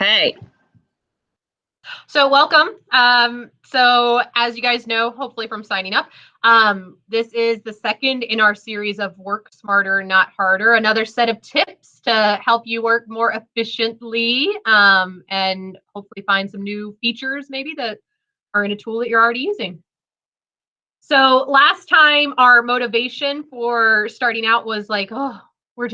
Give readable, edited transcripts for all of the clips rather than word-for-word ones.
Okay. So welcome. So as you guys know, hopefully from signing up, this is the second in our series of Work Smarter, Not Harder, another set of tips to help you work more efficiently and hopefully find some new features maybe that are in a tool that you're already using. So last time our motivation for starting out was like, oh, we're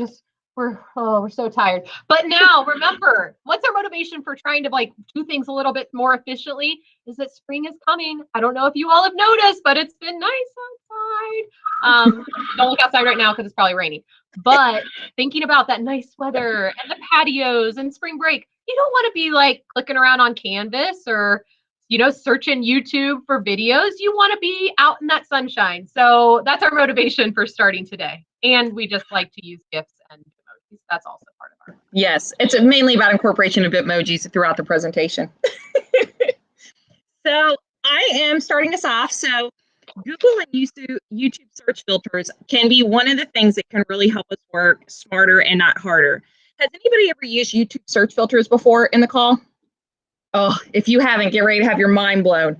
so tired. But now remember, what's our motivation for trying to like do things a little bit more efficiently is that spring is coming. I don't know if you all have noticed, but it's been nice outside. Don't look outside right now because it's probably raining. But thinking about that nice weather and the patios and spring break, you don't want to be like clicking around on Canvas or searching YouTube for videos. You want to be out in that sunshine. So that's our motivation for starting today. And we just like to use GIFs and emojis. That's also part of our. Yes, it's mainly about incorporation of Bitmojis throughout the presentation. So I am starting us off. So Google and YouTube search filters can be one of the things that can really help us work smarter and not harder. Has anybody ever used YouTube search filters before in the call? Oh, if you haven't, get ready to have your mind blown.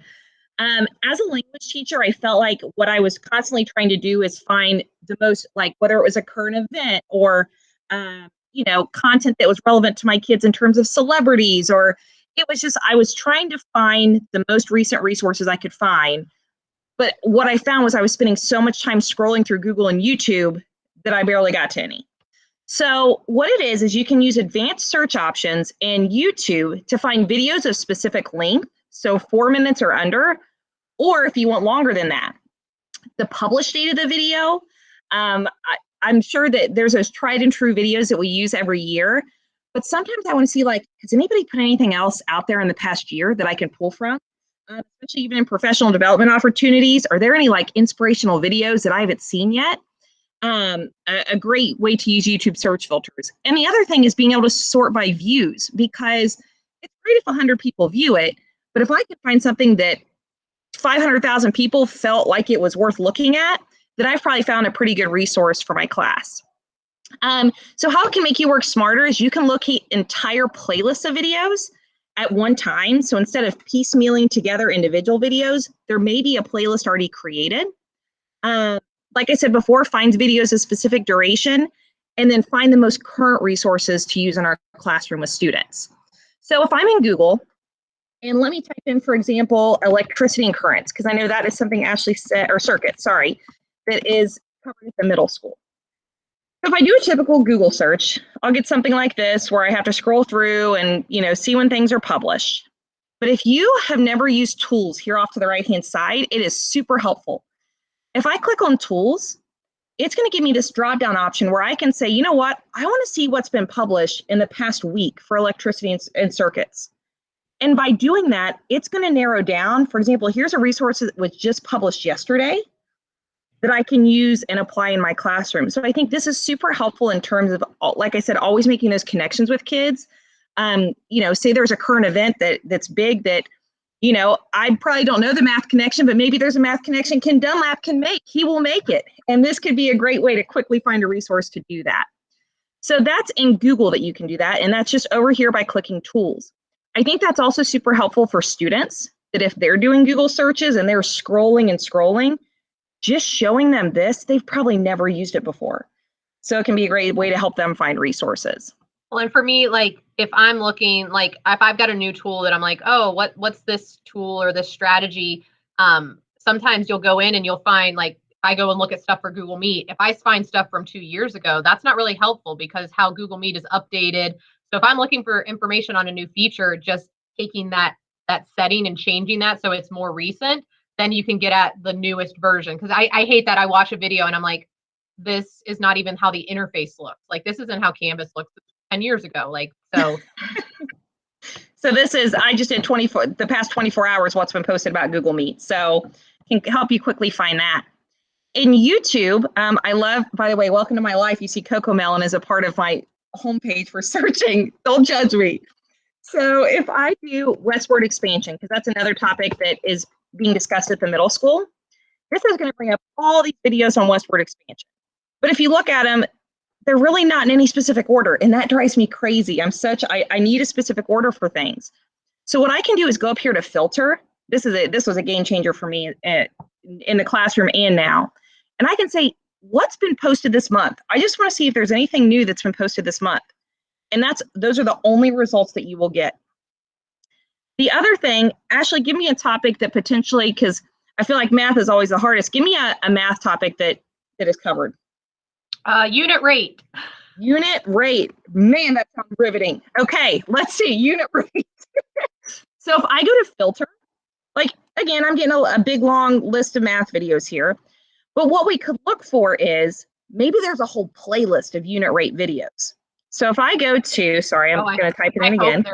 As a language teacher, I felt like what I was constantly trying to do is find the most, like whether it was a current event or, content that was relevant to my kids in terms of celebrities, or it was just, I was trying to find the most recent resources I could find. But what I found was I was spending so much time scrolling through Google and YouTube that I barely got to any. So what it is you can use advanced search options in YouTube to find videos of specific length, so 4 minutes or under, or if you want longer than that. The published date of the video, I'm sure that there's those tried and true videos that we use every year, but sometimes I want to see, like, has anybody put anything else out there in the past year that I can pull from? Especially even in professional development opportunities, are there any like inspirational videos that I haven't seen yet? A great way to use YouTube search filters. And the other thing is being able to sort by views, because it's great if 100 people view it, but if I could find something that 500,000 people felt like it was worth looking at, then I've probably found a pretty good resource for my class. So how it can make you work smarter is you can locate entire playlists of videos at one time. So instead of piecemealing together individual videos, there may be a playlist already created. Like I said before, finds videos of specific duration, and then find the most current resources to use in our classroom with students. So if I'm in Google, and let me type in, for example, electricity and currents, because I know that is something Ashley said, or circuits, sorry, that is covered at the middle school. So if I do a typical Google search, I'll get something like this where I have to scroll through and see when things are published. But if you have never used tools here off to the right-hand side, it is super helpful. If I click on tools, it's going to give me this drop-down option where I can say, you know what, I want to see what's been published in the past week for electricity and circuits. And by doing that, it's going to narrow down. For example, here's a resource that was just published yesterday that I can use and apply in my classroom. So I think this is super helpful in terms of, like I said, always making those connections with kids. Say there's a current event that's big that, I probably don't know the math connection, but maybe there's a math connection Ken Dunlap can make. He will make it. And this could be a great way to quickly find a resource to do that. So that's in Google that you can do that. And that's just over here by clicking tools. I think that's also super helpful for students, that if they're doing Google searches and they're scrolling and scrolling, just showing them this, they've probably never used it before. So it can be a great way to help them find resources. Well, and for me, like if I'm looking, like if I've got a new tool that I'm like, oh, what's this tool or this strategy? Sometimes you'll go in and you'll find, like, I go and look at stuff for Google Meet. If I find stuff from 2 years ago, that's not really helpful because how Google Meet is updated. So if I'm looking for information on a new feature, just taking that setting and changing that so it's more recent, then you can get at the newest version. Because I hate that I watch a video and I'm like, this is not even how the interface looks. Like, this isn't how Canvas looks 10 years ago. Like, so. So this is, I just did the past 24 hours, what's been posted about Google Meet. So can help you quickly find that. In YouTube, I love, by the way, welcome to my life. You see Coco Melon as a part of my homepage for searching. Don't judge me. So if I do westward expansion, because that's another topic that is being discussed at the middle school, this is going to bring up all these videos on westward expansion. But if you look at them, they're really not in any specific order. And that drives me crazy. I need a specific order for things. So what I can do is go up here to filter. This was a game changer for me in the classroom and now. And I can say, what's been posted this month? I just want to see if there's anything new that's been posted this month. And those are the only results that you will get. The other thing, Ashley, give me a topic that potentially, because I feel like math is always the hardest. Give me a math topic that is covered. Unit rate. Unit rate. Man, that sounds riveting. Okay, let's see, unit rate. So if I go to filter, like, again, I'm getting a big, long list of math videos here. But what we could look for is maybe there's a whole playlist of unit rate videos. So if I go to, sorry, I'm going to type it in again.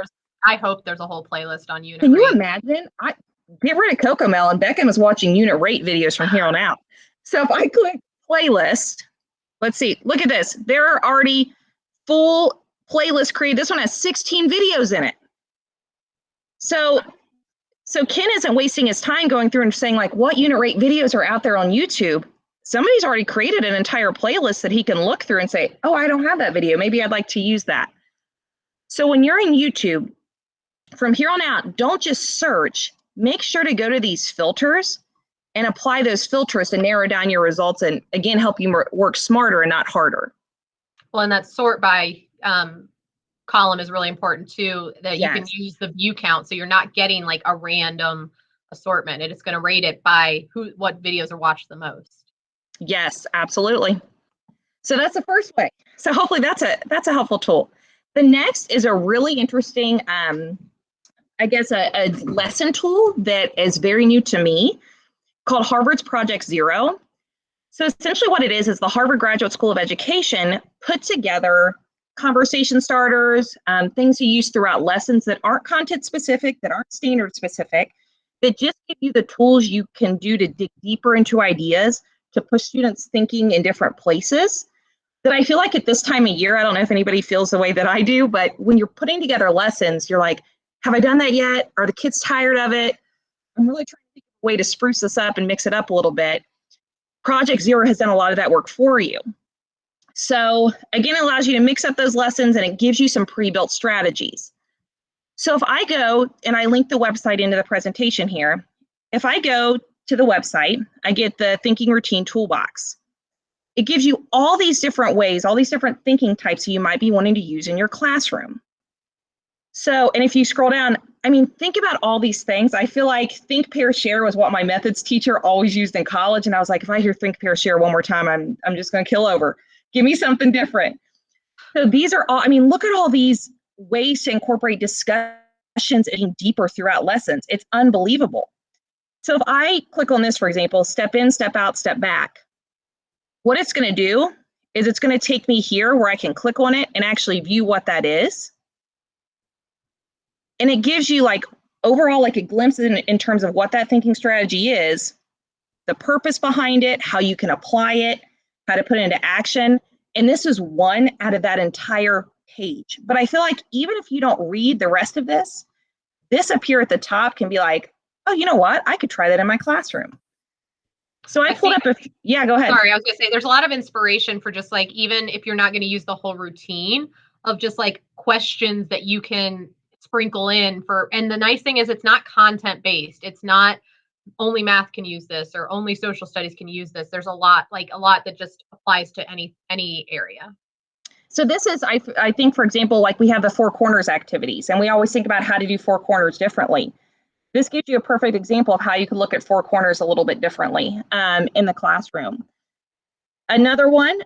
I hope there's a whole playlist on unit rate. Can you imagine? Get rid of Cocomel and Beckham is watching unit rate videos from here on out. So if I click playlist, let's see, look at this. There are already full playlists created. This one has 16 videos in it. So Ken isn't wasting his time going through and saying, like, what unit rate videos are out there on YouTube? Somebody's already created an entire playlist that he can look through and say, oh, I don't have that video. Maybe I'd like to use that. So when you're in YouTube, from here on out, don't just search. Make sure to go to these filters and apply those filters to narrow down your results and, again, help you work smarter and not harder. Well, and that sort by column is really important too, that you can use the view count. So you're not getting like a random assortment. It's going to rate it by what videos are watched the most. Yes, absolutely. So that's the first way. So hopefully that's a helpful tool. The next is a really interesting, I guess, a lesson tool that is very new to me called Harvard's Project Zero. So essentially what it is the Harvard Graduate School of Education put together conversation starters, things you use throughout lessons that aren't content specific, that aren't standard specific, that just give you the tools you can do to dig deeper into ideas, to push students thinking in different places. That I feel like at this time of year, I don't know if anybody feels the way that I do, but when you're putting together lessons, you're like, have I done that yet? Are the kids tired of it? I'm really trying to think of a way to spruce this up and mix it up a little bit. Project Zero has done a lot of that work for you. So again, it allows you to mix up those lessons and it gives you some pre-built strategies. So if I go and I link the website into the presentation here, if I go to the website, I get the thinking routine toolbox. It gives you all these different ways, all these different thinking types you might be wanting to use in your classroom. So, and if you scroll down, I mean, think about all these things. I feel like think, pair, share was what my methods teacher always used in college. And I was like, if I hear think, pair, share one more time, I'm just going to kill over. Give me something different. So these are all, I mean, look at all these ways to incorporate discussions and deeper throughout lessons. It's unbelievable. So if I click on this, for example, step in, step out, step back, what it's going to do is it's going to take me here where I can click on it and actually view what that is. And it gives you like overall like a glimpse in terms of what that thinking strategy is, the purpose behind it, how you can apply it, how to put it into action. And this is one out of that entire page. But I feel like even if you don't read the rest of this up here at the top can be like, oh, you know what? I could try that in my classroom. So I pulled up yeah, go ahead. Sorry, I was gonna say there's a lot of inspiration for just like, even if you're not gonna use the whole routine of just like questions that you can sprinkle in for, and the nice thing is it's not content based. It's not only math can use this or only social studies can use this. There's a lot that just applies to any area. So this is, I think, for example, like we have the 4 corners activities, and we always think about how to do 4 corners differently. This gives you a perfect example of how you can look at 4 corners a little bit differently in the classroom. Another one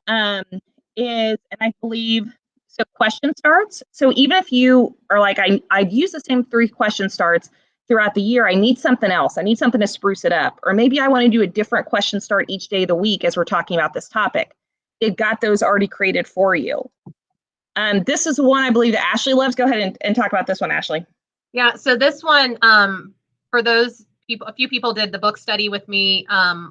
is, and I believe, so question starts. So even if you are like, I've used the same 3 question starts throughout the year, I need something else. I need something to spruce it up. Or maybe I want to do a different question start each day of the week as we're talking about this topic. They've got those already created for you. This is one I believe that Ashley loves. Go ahead and talk about this one, Ashley. Yeah, so this one, for those people, a few people did the book study with me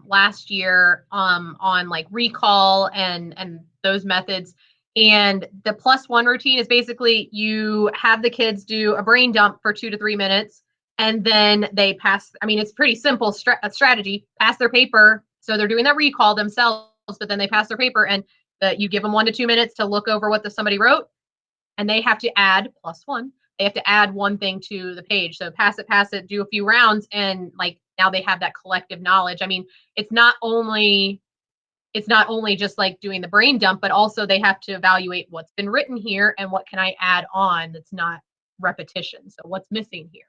last year on like recall and those methods. And the +1 routine is basically you have the kids do a brain dump for 2 to 3 minutes, and then they pass. I mean, it's pretty simple strategy. Pass their paper, so they're doing that recall themselves, but then they pass their paper, and that you give them 1 to 2 minutes to look over what somebody wrote, and they have to add +1. They have to add one thing to the page. So pass it, do a few rounds, and like now they have that collective knowledge. I mean, it's not only just like doing the brain dump, but also they have to evaluate what's been written here and what can I add on that's not repetition. So what's missing here?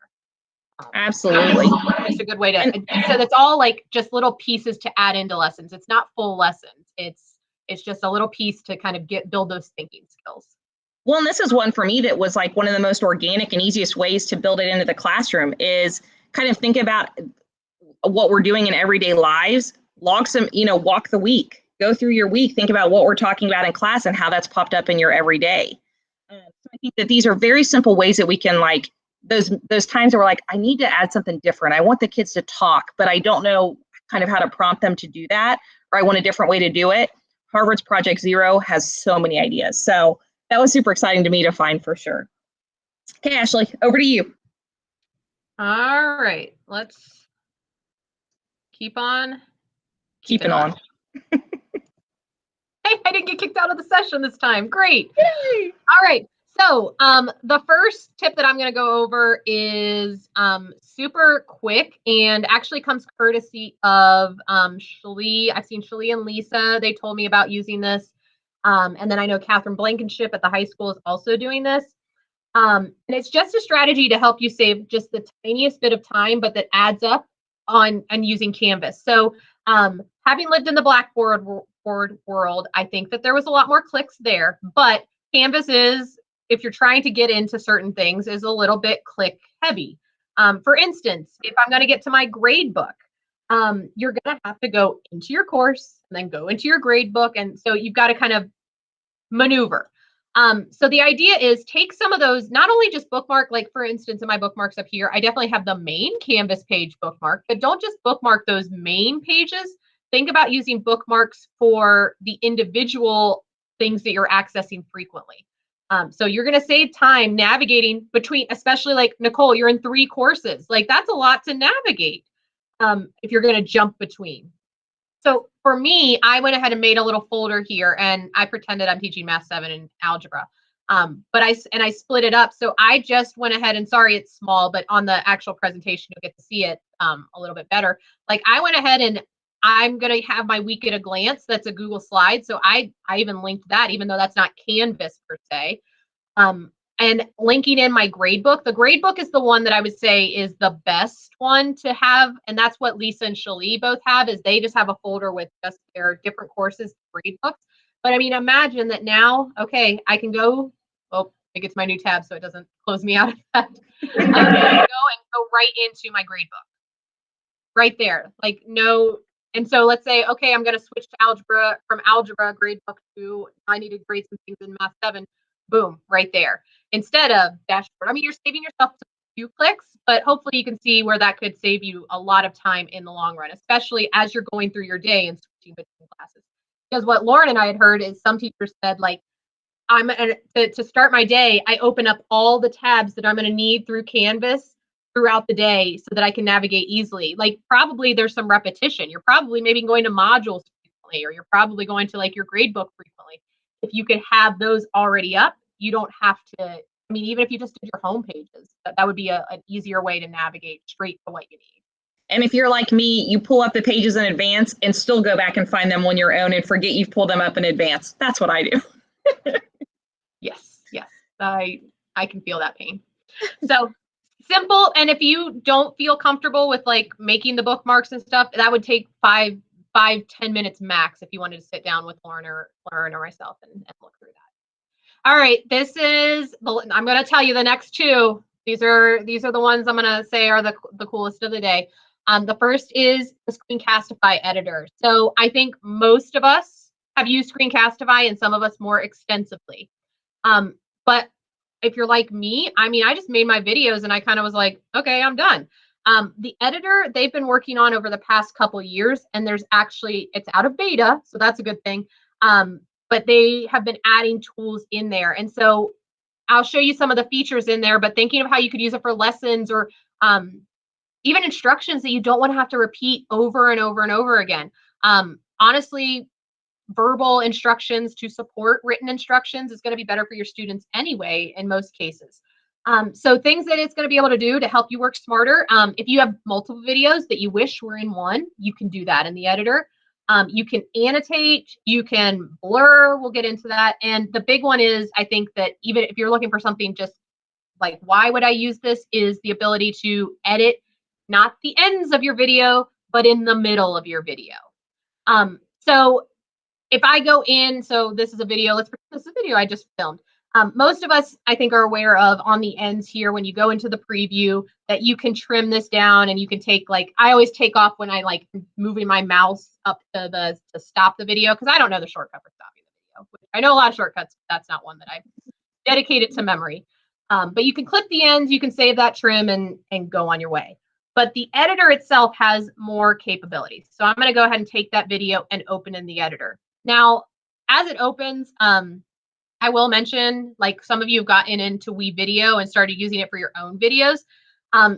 Absolutely. It's a good way to, so that's all like just little pieces to add into lessons. It's not full lessons. It's just a little piece to kind of build those thinking skills. Well, and this is one for me that was like one of the most organic and easiest ways to build it into the classroom is kind of think about what we're doing in everyday lives, log some, walk the week, go through your week, think about what we're talking about in class and how that's popped up in your everyday. So I think that these are very simple ways that we can like those times where we're like, I need to add something different. I want the kids to talk, but I don't know kind of how to prompt them to do that, or I want a different way to do it. Harvard's Project Zero has so many ideas. So that was super exciting to me to find for sure. Okay, Ashley, over to you. All right, let's keep on keeping on. Hey, I didn't get kicked out of the session this time. Great. Yay. All right. So the first tip that I'm going to go over is super quick and actually comes courtesy of Shalee. I've seen Shalee and Lisa. They told me about using this. And then I know Catherine Blankenship at the high school is also doing this. And it's just a strategy to help you save just the tiniest bit of time, but that adds up on using Canvas. So having lived in the Blackboard world, I think that there was a lot more clicks there, but Canvas is, if you're trying to get into certain things, is a little bit click heavy. For instance, if I'm going to get to my grade book, you're going to have to go into your course and then go into your grade book. And so you've got to kind of maneuver. So the idea is take some of those, not only just bookmark, like for instance, in my bookmarks up here, I definitely have the main Canvas page bookmark, but don't just bookmark those main pages. Think about using bookmarks for the individual things that you're accessing frequently. So you're going to save time navigating between, especially like Nicole, you're in 3 courses. Like that's a lot to navigate if you're going to jump between. So for me, I went ahead and made a little folder here, and I pretended I'm teaching Math 7 and algebra. But I split it up. So I just went ahead and, sorry, it's small, but on the actual presentation, you'll get to see it a little bit better. Like I went ahead and I'm going to have my week at a glance. That's a Google slide. So I even linked that, even though that's not Canvas per se. And linking in my grade book. The grade book is the one that I would say is the best one to have. And that's what Lisa and Shalee both have, is they just have a folder with just their different courses, grade books. But I mean, imagine that now, okay, I can go, oh, I get to my new tab so it doesn't close me out of that. I can go right into my grade book. Right there, like no. And so let's say, okay, I'm going to switch to algebra, from algebra grade book to I need to grade some things in Math 7. Boom, right there. Instead of dashboard. I mean, you're saving yourself a few clicks, but hopefully you can see where that could save you a lot of time in the long run, especially as you're going through your day and switching between classes. Because what Lauren and I had heard is some teachers said, like, I'm to start my day, I open up all the tabs that I'm going to need through Canvas throughout the day so that I can navigate easily. Like probably there's some repetition. You're probably maybe going to modules frequently, or you're probably going to like your grade book frequently. If you could have those already up, you don't have to, I mean, even if you just did your home pages, that would be an easier way to navigate straight to what you need. And if you're like me, you pull up the pages in advance and still go back and find them on your own and forget you've pulled them up in advance. That's what I do. Yes, I can feel that pain. So simple. And if you don't feel comfortable with like making the bookmarks and stuff, that would take 5-10 minutes max if you wanted to sit down with Lauren or myself and look through that. All right, I'm going to tell you the next 2. These are the ones I'm going to say are the coolest of the day. The first is the Screencastify editor. So I think most of us have used Screencastify and some of us more extensively. But if you're like me, I mean, I just made my videos and I kind of was like, okay, I'm done. The editor they've been working on over the past couple years, and it's out of beta, so that's a good thing. But they have been adding tools in there. And so I'll show you some of the features in there, but thinking of how you could use it for lessons or even instructions that you don't want to have to repeat over and over and over again. Honestly, verbal instructions to support written instructions is going to be better for your students anyway in most cases. So things that it's going to be able to do to help you work smarter. If you have multiple videos that you wish were in one, you can do that in the editor. You can annotate, you can blur, we'll get into that. And the big one is, I think that even if you're looking for something just like, why would I use this, is the ability to edit not the ends of your video, but in the middle of your video. So if I go in, so this is a video, this is a video I just filmed. Most of us, I think, are aware of on the ends here, when you go into the preview, that you can trim this down and you can take, like, I always take off when I like moving my mouse up to stop the video, because I don't know the shortcut for stopping the video. I know a lot of shortcuts, but that's not one that I've dedicated to memory. But you can clip the ends, you can save that trim and go on your way. But the editor itself has more capabilities. So I'm going to go ahead and take that video and open in the editor. Now, as it opens, I will mention, like, some of you have gotten into WeVideo and started using it for your own videos.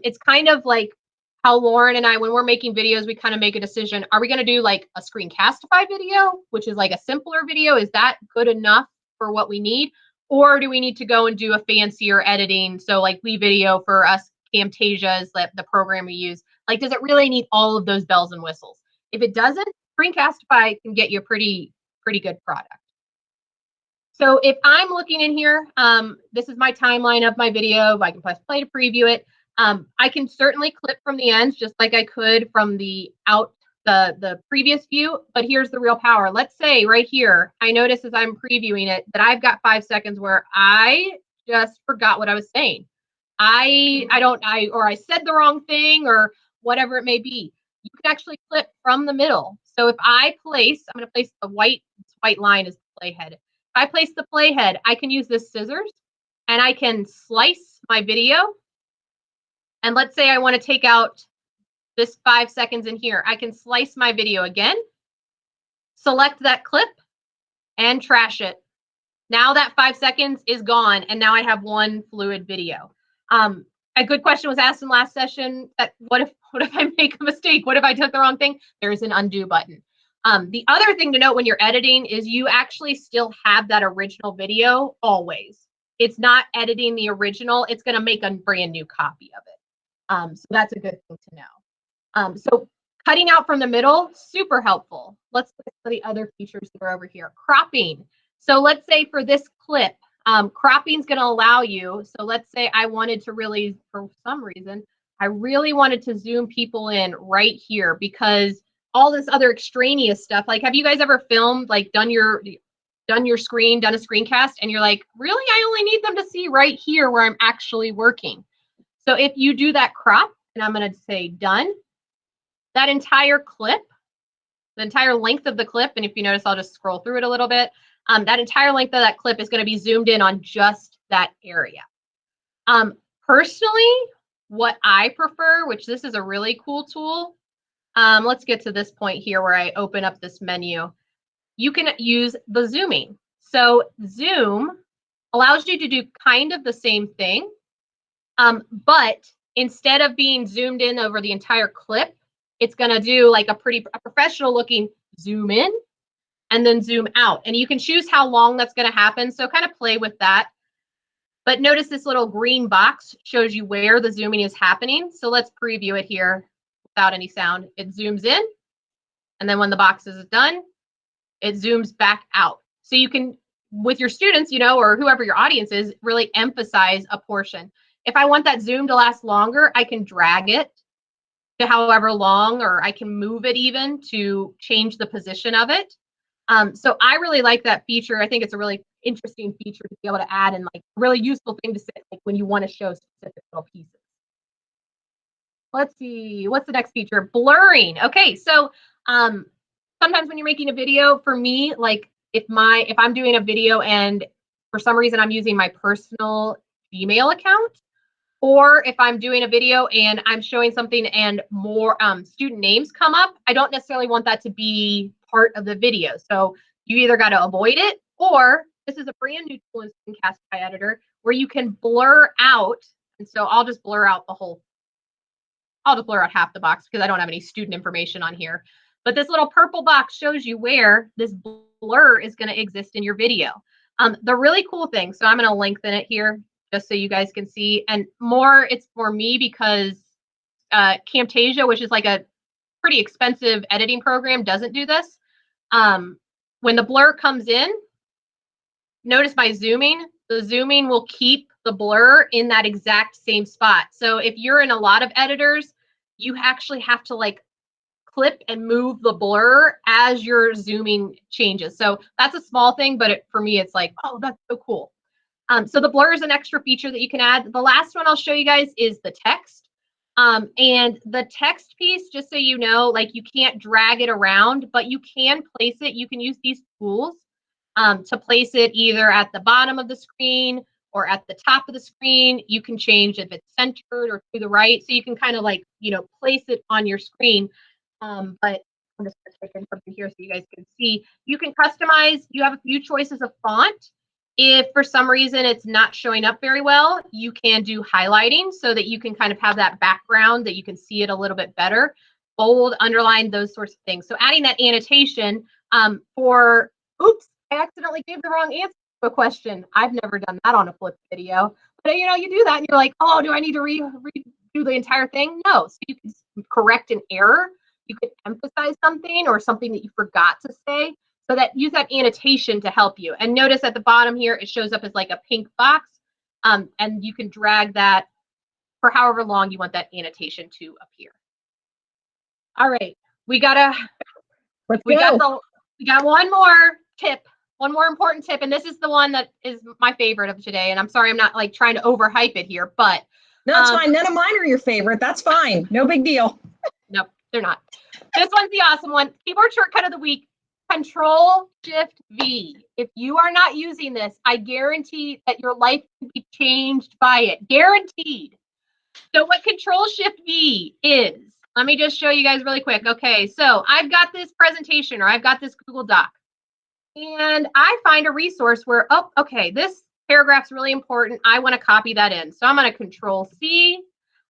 It's kind of like how Lauren and I, when we're making videos, we kind of make a decision. Are we going to do like a screencastify video, which is like a simpler video? Is that good enough for what we need? Or do we need to go and do a fancier editing? So like WeVideo for us, Camtasia is the program we use. Like, does it really need all of those bells and whistles? If it doesn't, Screencastify can get you a pretty good product. So if I'm looking in here, this is my timeline of my video. I can press play to preview it. I can certainly clip from the ends, just like I could from the previous view, but here's the real power. Let's say right here, I notice as I'm previewing it that I've got 5 seconds where I just forgot what I was saying. Or I said the wrong thing or whatever it may be. You can actually clip from the middle. So if I place, I'm going to place the white line as the playhead. If I place the playhead, I can use this scissors and I can slice my video. And let's say I want to take out this 5 seconds in here. I can slice my video again, select that clip, and trash it. Now that 5 seconds is gone, and now I have one fluid video. A good question was asked in last session, that what if I make a mistake? What if I took the wrong thing? There's an undo button. The other thing to note when you're editing is you actually still have that original video always. It's not editing the original. It's going to make a brand new copy of it. So that's a good thing to know. So cutting out from the middle, super helpful. Let's look at the other features that are over here. Cropping. So let's say for this clip, cropping is going to allow you. So let's say I wanted to really, for some reason, I really wanted to zoom people in right here because all this other extraneous stuff. Like, have you guys ever filmed, like done a screencast, and you're like, really, I only need them to see right here where I'm actually working. So if you do that crop, and I'm going to say done, that entire clip, the entire length of the clip, and if you notice, I'll just scroll through it a little bit. That entire length of that clip is going to be zoomed in on just that area. Personally, what I prefer, which this is a really cool tool. Let's get to this point here where I open up this menu. You can use the zooming. So zoom allows you to do kind of the same thing, but instead of being zoomed in over the entire clip, it's going to do like a professional looking zoom in and then zoom out. And you can choose how long that's going to happen. So kind of play with that. But notice this little green box shows you where the zooming is happening. So let's preview it here without any sound. It zooms in. And then when the box is done, it zooms back out. So you can, with your students, or whoever your audience is, really emphasize a portion. If I want that zoom to last longer, I can drag it to however long, or I can move it even to change the position of it. So I really like that feature. I think it's a really interesting feature to be able to add, and like a really useful thing to say like when you want to show specific little pieces. Let's see, what's the next feature? Blurring. Okay, so sometimes when you're making a video, for me, like if I'm doing a video and for some reason I'm using my personal Gmail account, or if I'm doing a video and I'm showing something and more student names come up, I don't necessarily want that to be part of the video. So you either got to avoid it, or this is a brand new tool in Screencastify Editor where you can blur out. And so I'll just blur out half the box because I don't have any student information on here. But this little purple box shows you where this blur is going to exist in your video. The really cool thing, so I'm going to lengthen it here just so you guys can see, and it's for me because Camtasia, which is like a pretty expensive editing program, doesn't do this. When the blur comes in, notice my zooming, the zooming will keep the blur in that exact same spot. So if you're in a lot of editors, you actually have to like clip and move the blur as your zooming changes. So that's a small thing, but for me, it's like, oh, that's so cool. So the blur is an extra feature that you can add. The last one I'll show you guys is the text. And the text piece, just so you know, like you can't drag it around, but you can place it. You can use these tools to place it either at the bottom of the screen or at the top of the screen. You can change if it's centered or to the right. So you can kind of like, place it on your screen. But I'm just going to take in something here so you guys can see. You can customize. You have a few choices of font. If for some reason it's not showing up very well, you can do highlighting so that you can kind of have that background that you can see it a little bit better. Bold, underline, those sorts of things. So adding that annotation oops, I accidentally gave the wrong answer to a question. I've never done that on a flip video. But you do that and you're like, oh, do I need to redo the entire thing? No. So you can correct an error. You could emphasize something or something that you forgot to say. So that use that annotation to help you. And notice at the bottom here, it shows up as like a pink box. And you can drag that for however long you want that annotation to appear. All right, we got one more tip, one more important tip. And this is the one that is my favorite of today. And I'm sorry, I'm not like trying to overhype it here, but. No, it's fine. None of mine are your favorite. That's fine. No big deal. Nope, they're not. This one's the awesome one. Keyboard shortcut of the week. Control-Shift-V. If you are not using this, I guarantee that your life can be changed by it. Guaranteed. So what Control-Shift-V is, let me just show you guys really quick. Okay, so I've got this presentation or I've got this Google Doc. And I find a resource where, oh, okay, this paragraph's really important. I want to copy that in. So I'm going to Control-C.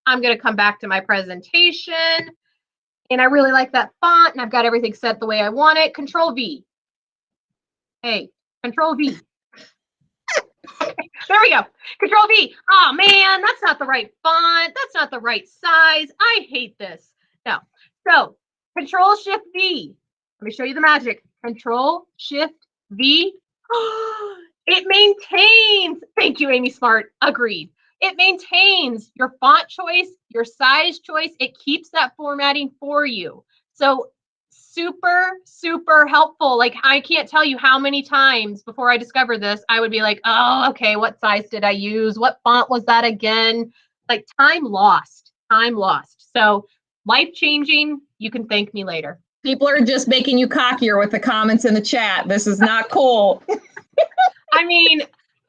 I'm going to come back to my presentation. And I really like that font, and I've got everything set the way I want it. Control-V. Hey, Control-V. There we go. Control-V. Oh, man, that's not the right font. That's not the right size. I hate this. No. So, Control-Shift-V. Let me show you the magic. Control-Shift-V. It maintains. Thank you, Amy Smart. Agreed. It maintains your font choice, your size choice. It keeps that formatting for you. So super, super helpful. Like I can't tell you how many times before I discovered this, I would be like, oh, okay, what size did I use? What font was that again? Like time lost. So life-changing. You can thank me later. People are just making you cockier with the comments in the chat. This is not cool. I mean,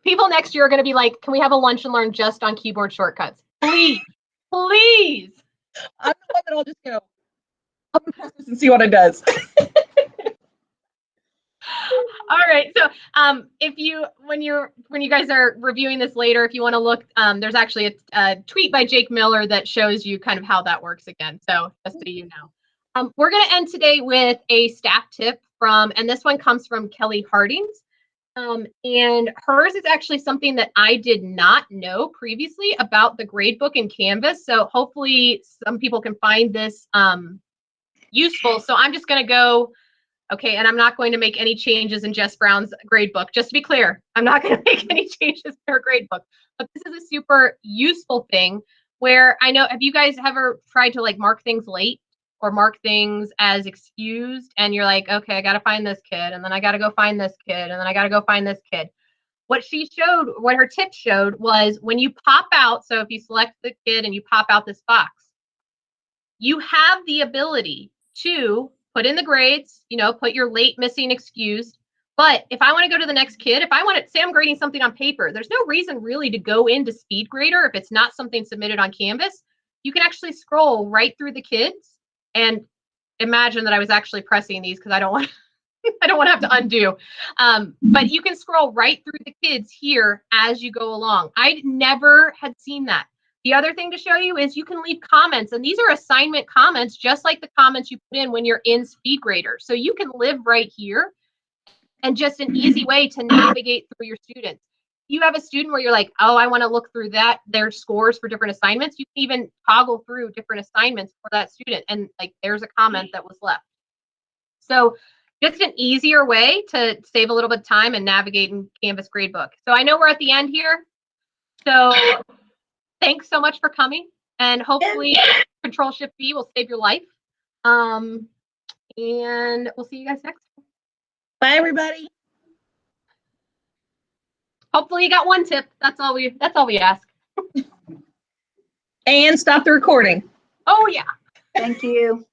people next year are going to be like, can we have a lunch and learn just on keyboard shortcuts? Please, please. I'm the one that I'll just go, I'll press this and see what it does. All right. So when you guys are reviewing this later, if you want to look, there's actually a tweet by Jake Miller that shows you kind of how that works again. So just so you know. We're going to end today with a staff tip and this one comes from Kelly Hardings. And hers is actually something that I did not know previously about the gradebook and Canvas. So hopefully some people can find this useful. So I'm just going to go, okay, and I'm not going to make any changes in Jess Brown's gradebook. Just to be clear, I'm not going to make any changes to her gradebook. But this is a super useful thing where I know, have you guys ever tried to like mark things late? Or mark things as excused, and you're like, okay, I got to find this kid, and then I got to go find this kid, and then I got to go find this kid. What her tip showed was when you pop out, so if you select the kid and you pop out this box, you have the ability to put in the grades, put your late, missing, excused. But if I want to go to the next kid, if I want to say I'm grading something on paper, there's no reason really to go into SpeedGrader if it's not something submitted on Canvas. You can actually scroll right through the kids. And imagine that I was actually pressing these because I don't want to have to undo. But you can scroll right through the kids here as you go along. I never had seen that. The other thing to show you is you can leave comments, and these are assignment comments, just like the comments you put in when you're in SpeedGrader. So you can live right here and just an easy way to navigate through your students. You have a student where you're like, oh, I want to look through their scores for different assignments. You can even toggle through different assignments for that student. And like, there's a comment that was left. So just an easier way to save a little bit of time and navigate in Canvas Gradebook. So I know we're at the end here. So thanks so much for coming. And hopefully Control-Shift-B will save your life. And we'll see you guys next time. Bye, everybody. Hopefully you got one tip. That's all we ask. And stop the recording. Oh yeah. Thank you.